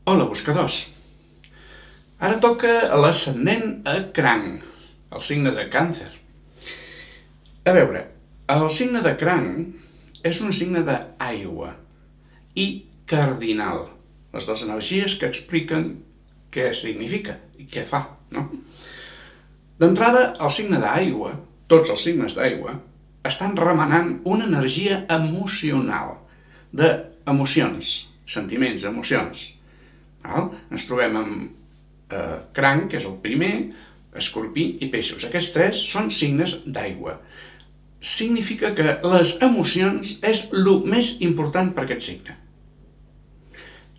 Hola, buscadors! Ara toca l'ascendent a cranc, el signe de càncer. A veure, el signe de cranc és un signe d'aigua i cardinal, les dues energies que expliquen què significa i què fa, no? D'entrada, el signe d'aigua, tots els signes d'aigua, estan remenant una energia emocional, d'emocions, sentiments, emocions. Ens trobem amb cranc, que és el primer, escorpí i peixos. Aquests tres són signes d'aigua. Significa que les emocions és el més important per aquest signe.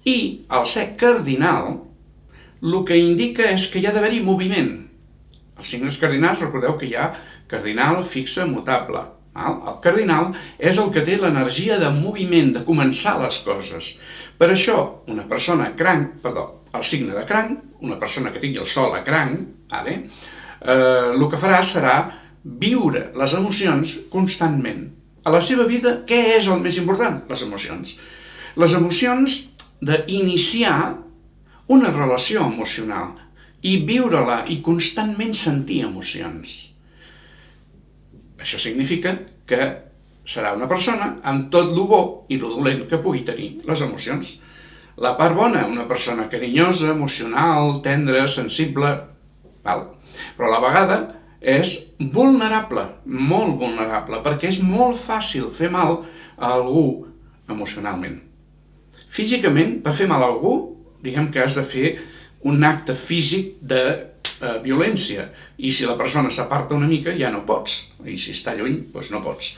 I el ser cardinal, el que indica és que hi ha d'haver-hi moviment. Els signes cardinals, recordeu que hi ha cardinal, fixe, mutable. El cardinal és el que té l'energia de moviment, de començar les coses. Per això, una persona el signe de cranc, una persona que tingui el sol a cranc, el que farà serà viure les emocions constantment. A la seva vida, què és el més important? Les emocions. Les emocions d'iniciar una relació emocional i viure-la i constantment sentir emocions. Això significa que serà una persona amb tot el bo i el dolent que pugui tenir les emocions. La part bona, una persona carinyosa, emocional, tendra, sensible, però a la vegada és vulnerable, molt vulnerable, perquè és molt fàcil fer mal a algú emocionalment. Físicament, per fer mal a algú, diguem que has de fer un acte físic de violència, i si la persona s'aparta una mica ja no pots, i si està lluny doncs no pots.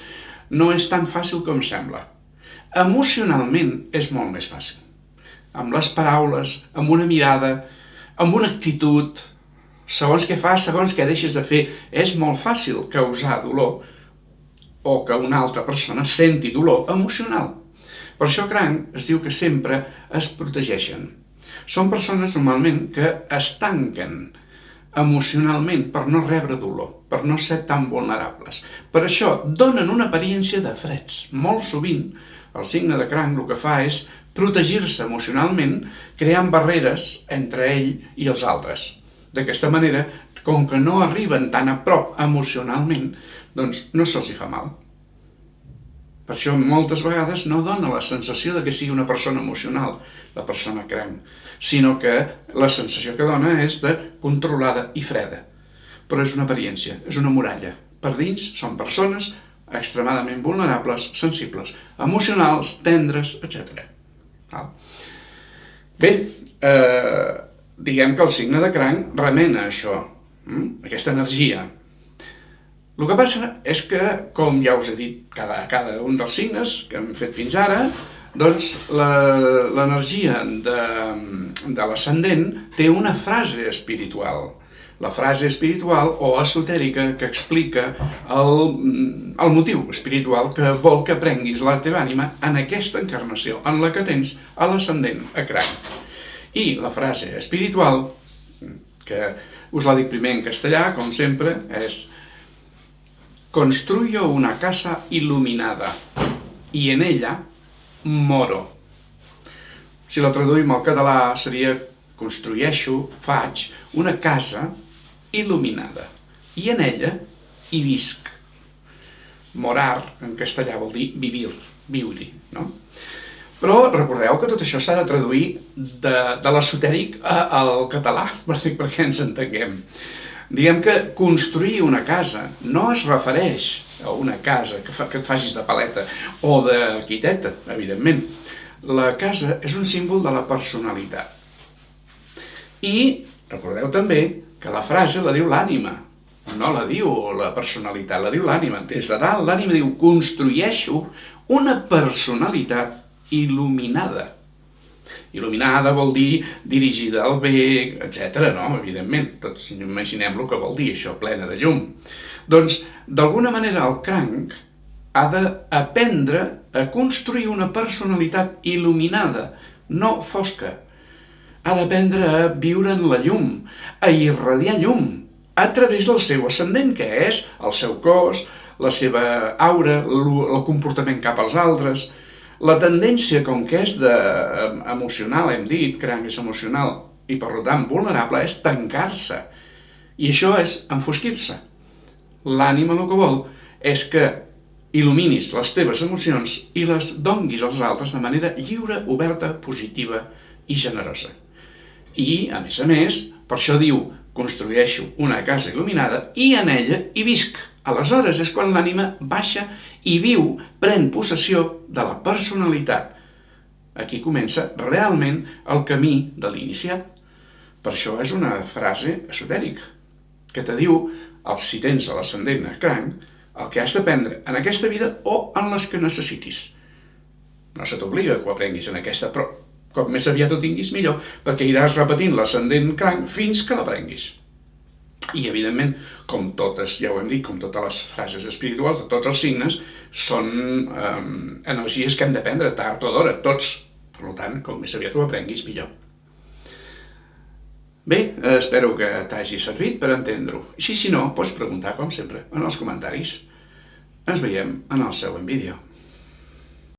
No és tan fàcil com sembla. Emocionalment és molt més fàcil. Amb les paraules, amb una mirada, amb una actitud, segons què fas, segons què deixes de fer, és molt fàcil causar dolor o que una altra persona senti dolor emocional. Per això cranc es diu que sempre es protegeixen. Són persones normalment que es tanquen emocionalment per no rebre dolor, per no ser tan vulnerables. Per això donen una apariència de freds. Molt sovint el signe de cranc el que fa és protegir-se emocionalment creant barreres entre ell i els altres. D'aquesta manera, com que no arriben tan a prop emocionalment, doncs no se'ls hi fa mal. Per això moltes vegades no dona la sensació de que sigui una persona emocional, la persona cranc, sinó que la sensació que dona és de controlada i freda. Però és una apariència, és una muralla. Per dins són persones extremadament vulnerables, sensibles, emocionals, tendres, etc. Bé, diguem que el signe de cranc remena això, aquesta energia. El que passa és que, com ja us he dit, cada un dels signes que hem fet fins ara, doncs l'energia de l'ascendent té una frase espiritual. La frase espiritual o esotèrica que explica el motiu espiritual que vol que prenguis la teva ànima en aquesta encarnació, en la que tens a l'ascendent, a cranc. I la frase espiritual, que us la dic primer en castellà, com sempre, és: construyo una casa iluminada y en ella moro. Si la traduïm al català seria: construeixo, faig una casa il·luminada i en ella hi visc. Morar en castellà vol dir vivir, viure, no? Però recordeu que tot això s'ha de traduir de l'esotèric al català, perquè ens entenguem. Diguem que construir una casa no es refereix a una casa que et facis de paleta o d'arquitecte, evidentment. La casa és un símbol de la personalitat. I recordeu també que la frase la diu l'ànima, no la diu la personalitat, la diu l'ànima. Des de dalt l'ànima diu: construeixo una personalitat il·luminada. Il·luminada vol dir dirigida al bé, etc., no? Evidentment, tots imaginem el que vol dir això, plena de llum. Doncs, d'alguna manera, el cranc ha d'aprendre a construir una personalitat il·luminada, no fosca. Ha d'aprendre a viure en la llum, a irradiar llum, a través del seu ascendent, que és el seu cos, la seva aura, el comportament cap als altres. La tendència, com que és emocional, hem dit, cranc és emocional, i per tant vulnerable, és tancar-se. I això és enfosquir-se. L'ànima el que vol és que il·luminis les teves emocions i les donguis als altres de manera lliure, oberta, positiva i generosa. I, a més, per això diu, construeixo una casa il·luminada i en ella hi visc. Aleshores és quan l'ànima baixa i viu, pren possessió de la personalitat. Aquí comença realment el camí de l'iniciat. Per això és una frase esotèrica, que te diu, si tens l'ascendent a cranc, el que has d'aprendre en aquesta vida o en les que necessitis. No se t'obliga que ho aprenguis en aquesta, però com més aviat ho tinguis millor, perquè iràs repetint l'ascendent cranc fins que l'aprenguis. I, evidentment, com totes, ja ho hem dit, com totes les frases espirituals de tots els signes, són energies que hem d'aprendre tard o d'hora, tots. Per tant, com més aviat ho aprenguis, millor. Bé, espero que t'hagi servit per entendre-ho. Si no, pots preguntar, com sempre, en els comentaris. Ens veiem en el següent vídeo.